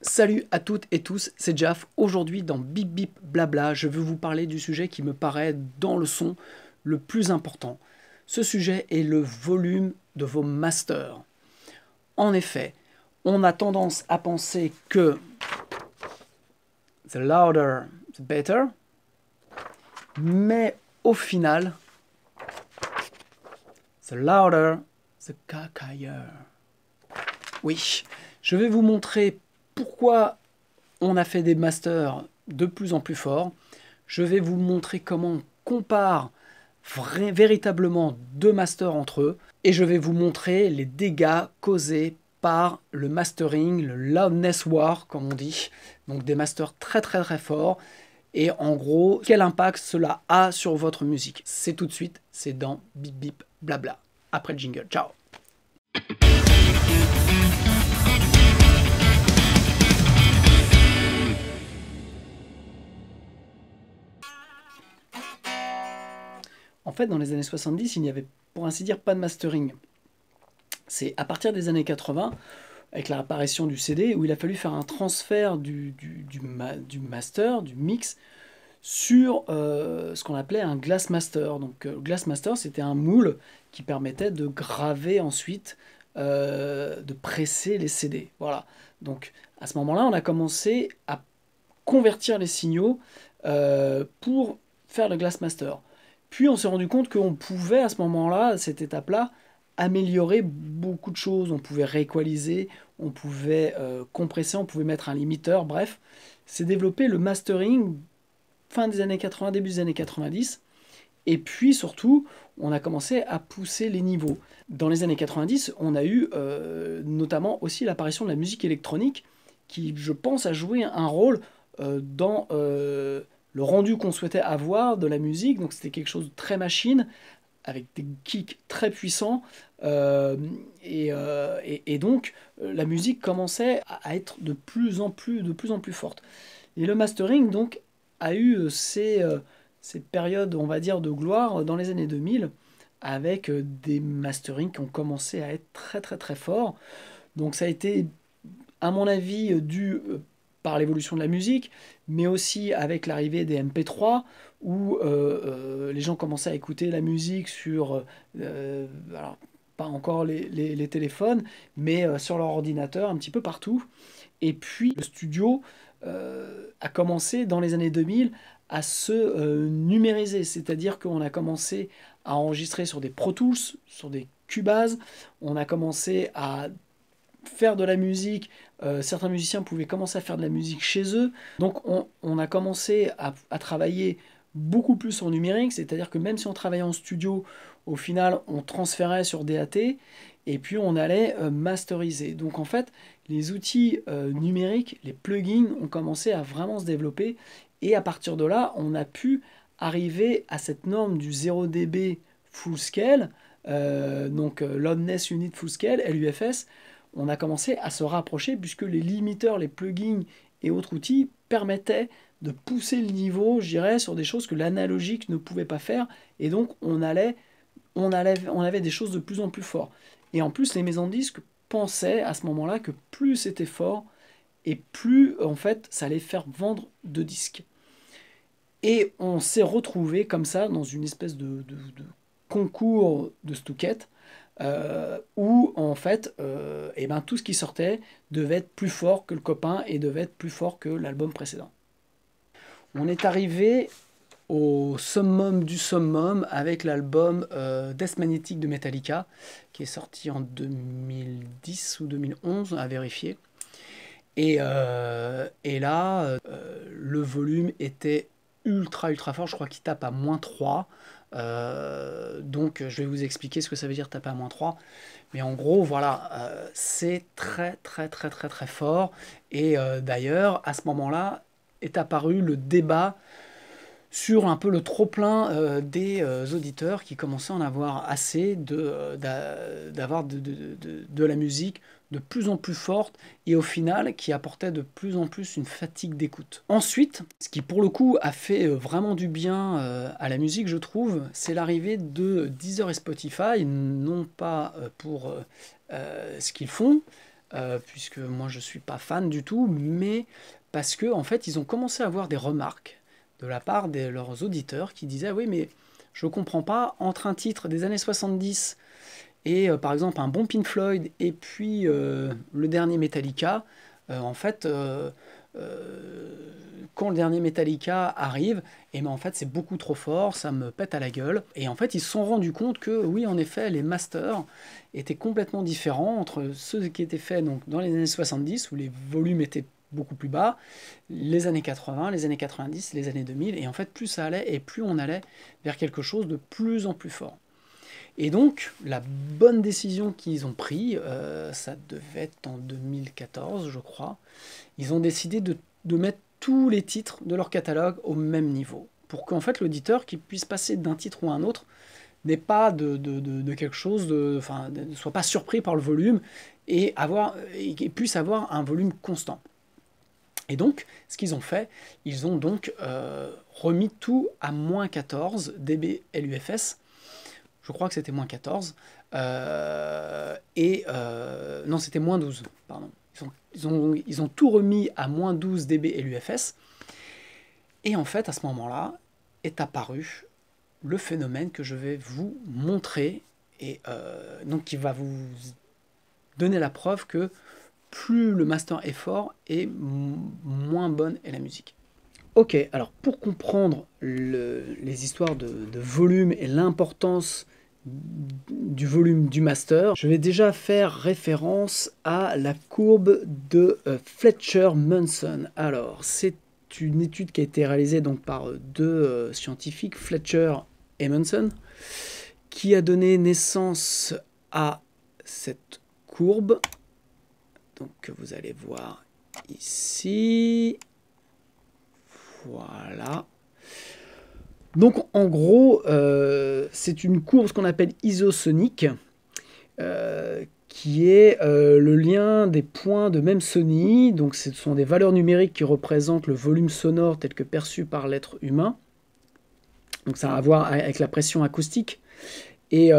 Salut à toutes et tous, c'est Jaf. Aujourd'hui dans Bip Bip Blabla, je veux vous parler du sujet qui me paraît dans le son le plus important. Ce sujet est le volume de vos masters. En effet, on a tendance à penser que the louder, the better, mais au final, the louder, the cacailleur. Oui, je vais vous montrer pourquoi on a fait des masters de plus en plus forts. Je vais vous montrer comment on compare véritablement deux masters entre eux. Et je vais vous montrer les dégâts causés par le mastering, le loudness war, comme on dit. Donc des masters très très très forts. Et en gros, quel impact cela a sur votre musique. C'est tout de suite, c'est dans Bip Bip Blabla. Après le jingle, ciao. En fait, dans les années 70, il n'y avait, pour ainsi dire, pas de mastering. C'est à partir des années 80, avec l'apparition du CD, où il a fallu faire un transfert du master, du mix, sur ce qu'on appelait un glass master. Donc, glass master, c'était un moule qui permettait de graver ensuite, de presser les CD. Voilà. Donc, à ce moment-là, on a commencé à convertir les signaux pour faire le glass master. Puis on s'est rendu compte qu'on pouvait à ce moment-là, à cette étape-là, améliorer beaucoup de choses. On pouvait rééqualiser, on pouvait compresser, on pouvait mettre un limiteur, bref. C'est développé le mastering fin des années 80, début des années 90. Et puis surtout, on a commencé à pousser les niveaux. Dans les années 90, on a eu notamment aussi l'apparition de la musique électronique qui, je pense, a joué un rôle dans le rendu qu'on souhaitait avoir de la musique. Donc c'était quelque chose de très machine, avec des kicks très puissants. Et donc la musique commençait à être de plus en plus forte. Et le mastering donc a eu ces périodes, on va dire, de gloire dans les années 2000, avec des masterings qui ont commencé à être très très très forts. Donc ça a été, à mon avis, dû par l'évolution de la musique, mais aussi avec l'arrivée des MP3, où les gens commençaient à écouter la musique sur, alors, pas encore les téléphones, mais sur leur ordinateur, un petit peu partout. Et puis le studio a commencé dans les années 2000 à se numériser, c'est-à-dire qu'on a commencé à enregistrer sur des Pro Tools, sur des Cubase, on a commencé à faire de la musique, certains musiciens pouvaient commencer à faire de la musique chez eux, donc on a commencé à travailler beaucoup plus en numérique, c'est-à-dire que même si on travaillait en studio, au final on transférait sur DAT, et puis on allait masteriser. Donc en fait, les outils numériques, les plugins ont commencé à vraiment se développer, et à partir de là, on a pu arriver à cette norme du 0 dB full scale, donc Loudness Unit Full Scale, LUFS. On a commencé à se rapprocher puisque les limiteurs, les plugins et autres outils permettaient de pousser le niveau, je dirais, sur des choses que l'analogique ne pouvait pas faire. Et donc, on avait des choses de plus en plus fortes. Et en plus, les maisons de disques pensaient à ce moment-là que plus c'était fort, et plus, en fait, ça allait faire vendre de disques. Et on s'est retrouvé comme ça dans une espèce de concours de Stouquette, où en fait eh ben, tout ce qui sortait devait être plus fort que le copain et devait être plus fort que l'album précédent. On est arrivé au summum du summum avec l'album Death Magnetic de Metallica, qui est sorti en 2010 ou 2011, à vérifier. Et là, le volume était ultra fort, je crois qu'il tape à -3. Donc je vais vous expliquer ce que ça veut dire taper à -3. Mais en gros, voilà, c'est très fort. Et d'ailleurs, à ce moment-là, est apparu le débat sur un peu le trop-plein des auditeurs qui commençaient à en avoir assez d'avoir de la musique de plus en plus forte et au final qui apportait de plus en plus une fatigue d'écoute. Ensuite, ce qui pour le coup a fait vraiment du bien à la musique, je trouve, c'est l'arrivée de Deezer et Spotify, non pas pour ce qu'ils font, puisque moi je suis pas fan du tout, mais parce que en fait ils ont commencé à avoir des remarques de la part de leurs auditeurs qui disaient oui mais je comprends pas entre un titre des années 70 et par exemple un bon Pink Floyd et puis le dernier Metallica, en fait quand le dernier Metallica arrive, et ben en fait c'est beaucoup trop fort, ça me pète à la gueule. Et en fait ils se sont rendus compte que oui en effet les masters étaient complètement différents entre ceux qui étaient faits donc, dans les années 70 où les volumes étaient beaucoup plus bas, les années 80, les années 90, les années 2000, et en fait plus ça allait et plus on allait vers quelque chose de plus en plus fort. Et donc, la bonne décision qu'ils ont prise, ça devait être en 2014, je crois, ils ont décidé de mettre tous les titres de leur catalogue au même niveau, pour qu'en fait l'auditeur qui puisse passer d'un titre ou à un autre n'ait pas de quelque chose, enfin, ne soit pas surpris par le volume et puisse avoir un volume constant. Et donc, ce qu'ils ont fait, ils ont donc remis tout à moins 14 dB LUFS. Je crois que c'était moins 14. Non, c'était moins 12, pardon. Ils ont tout remis à moins 12 dB LUFS. Et en fait, à ce moment-là, est apparu le phénomène que je vais vous montrer, et donc qui va vous donner la preuve que plus le master est fort et moins bonne est la musique. Ok, alors pour comprendre les histoires de volume et l'importance du volume du master, je vais déjà faire référence à la courbe de Fletcher-Munson. Alors, c'est une étude qui a été réalisée donc par deux scientifiques, Fletcher et Munson, qui a donné naissance à cette courbe, donc que vous allez voir ici. Voilà. Donc en gros, c'est une courbe, ce qu'on appelle isosonique, qui est le lien des points de même sonie. Donc ce sont des valeurs numériques qui représentent le volume sonore tel que perçu par l'être humain. Donc ça a à voir avec la pression acoustique. Et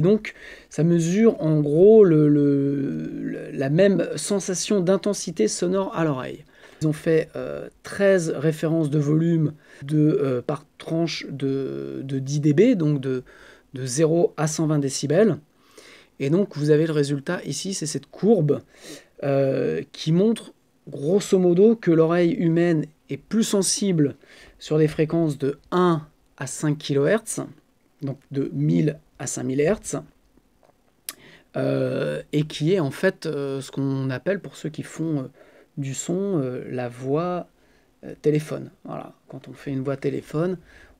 donc ça mesure en gros la même sensation d'intensité sonore à l'oreille. Ils ont fait 13 références de volume par tranche de 10 dB, donc de 0 à 120 décibels. Et donc vous avez le résultat ici, c'est cette courbe qui montre grosso modo que l'oreille humaine est plus sensible sur des fréquences de 1 à 5 kHz, donc de 1000 à 5000 Hz, et qui est en fait ce qu'on appelle, pour ceux qui font du son, la voix téléphone. Voilà. Quand on fait une voix téléphone,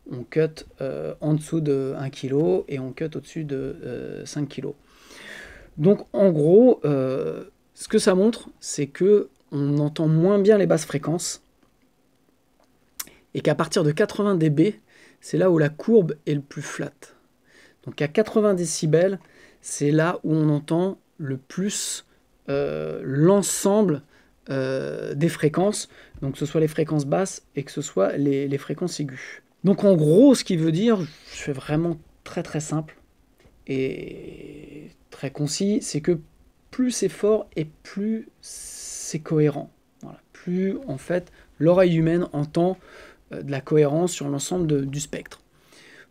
on cut en dessous de 1 kg et on cut au-dessus de 5 kg. Donc en gros, ce que ça montre, c'est que on entend moins bien les basses fréquences et qu'à partir de 80 dB, c'est là où la courbe est le plus flat. Donc à 80 décibels, c'est là où on entend le plus l'ensemble des fréquences, donc que ce soit les fréquences basses et que ce soit les fréquences aiguës. Donc en gros, ce qui veut dire, je fais vraiment très très simple et très concis, c'est que plus c'est fort et plus c'est cohérent. Voilà. Plus en fait l'oreille humaine entend de la cohérence sur l'ensemble du spectre.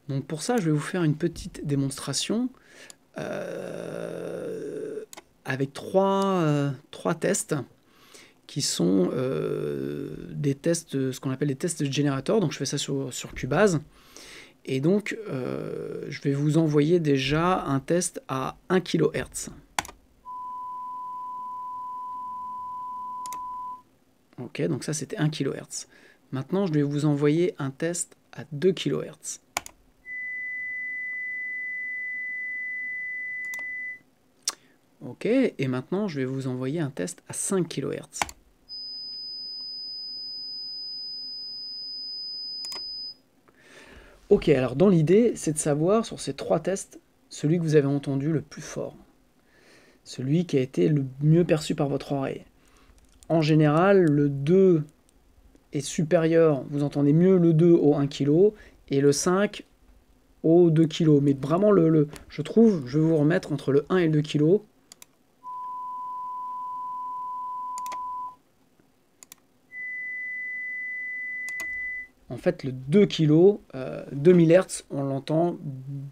Donc pour ça, je vais vous faire une petite démonstration avec trois tests qui sont des tests, ce qu'on appelle des tests de générateur. Donc je fais ça sur Cubase. Et donc je vais vous envoyer déjà un test à 1 kHz. Ok, donc ça c'était 1 kHz. Maintenant je vais vous envoyer un test à 2 kHz. Ok, et maintenant je vais vous envoyer un test à 5 kHz. Ok, alors dans l'idée, c'est de savoir sur ces trois tests, celui que vous avez entendu le plus fort. Celui qui a été le mieux perçu par votre oreille. En général, le 2 est supérieur, vous entendez mieux le 2 au 1 kg et le 5 au 2 kg. Mais vraiment, je trouve, je vais vous remettre entre le 1 et le 2 kg. en fait, le 2 kg, 2000 Hz, on l'entend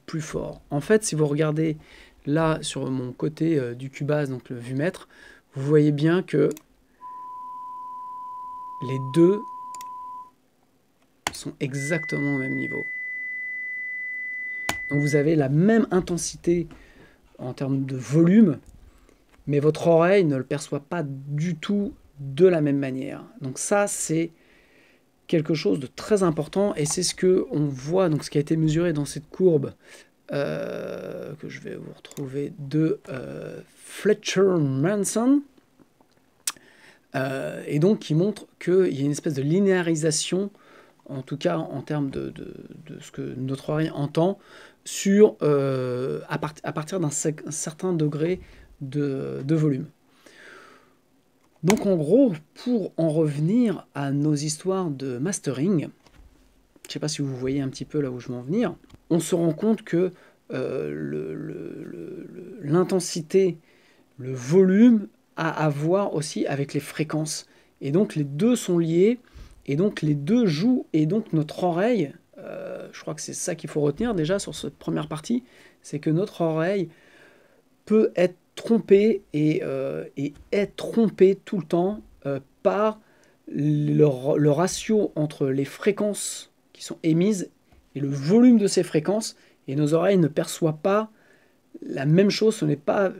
plus fort. En fait, si vous regardez là sur mon côté du Cubase, donc le vumètre, vous voyez bien que les deux sont exactement au même niveau. Donc vous avez la même intensité en termes de volume, mais votre oreille ne le perçoit pas du tout de la même manière. Donc ça, c'est quelque chose de très important, et c'est ce que on voit, donc ce qui a été mesuré dans cette courbe que je vais vous retrouver de Fletcher-Manson, et donc qui montre qu'il y a une espèce de linéarisation, en tout cas en termes de ce que notre oreille entend, sur, à partir d'un certain degré de volume. Donc en gros, pour en revenir à nos histoires de mastering, je ne sais pas si vous voyez un petit peu là où je veux en venir, on se rend compte que l'intensité, le volume a à voir aussi avec les fréquences. Et donc les deux sont liés, et donc les deux jouent, et donc notre oreille, je crois que c'est ça qu'il faut retenir déjà sur cette première partie, c'est que notre oreille peut être trompée et est trompée tout le temps par le ratio entre les fréquences qui sont émises et le volume de ces fréquences, et nos oreilles ne perçoivent pas la même chose, ce n'est pas,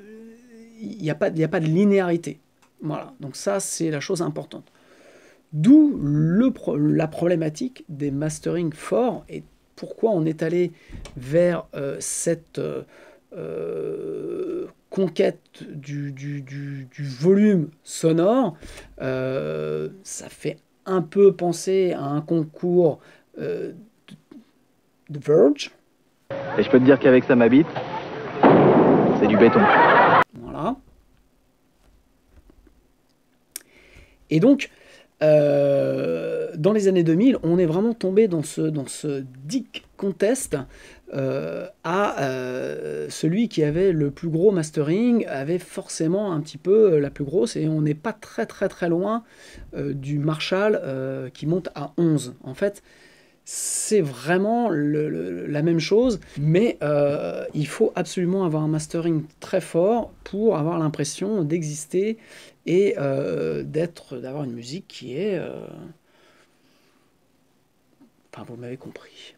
il n'y a pas de linéarité. Voilà, donc ça c'est la chose importante. D'où la problématique des mastering forts, et pourquoi on est allé vers cette conquête du volume sonore. Ça fait un peu penser à un concours de Verge. Et je peux te dire qu'avec ça, ma bite, c'est du béton. Voilà. Et donc, dans les années 2000, on est vraiment tombé dans ce Dick Contest à celui qui avait le plus gros mastering, avait forcément un petit peu la plus grosse, et on n'est pas très loin du Marshall qui monte à 11. En fait, c'est vraiment la même chose, mais il faut absolument avoir un mastering très fort pour avoir l'impression d'exister et d'avoir une musique qui est... Enfin, vous m'avez compris.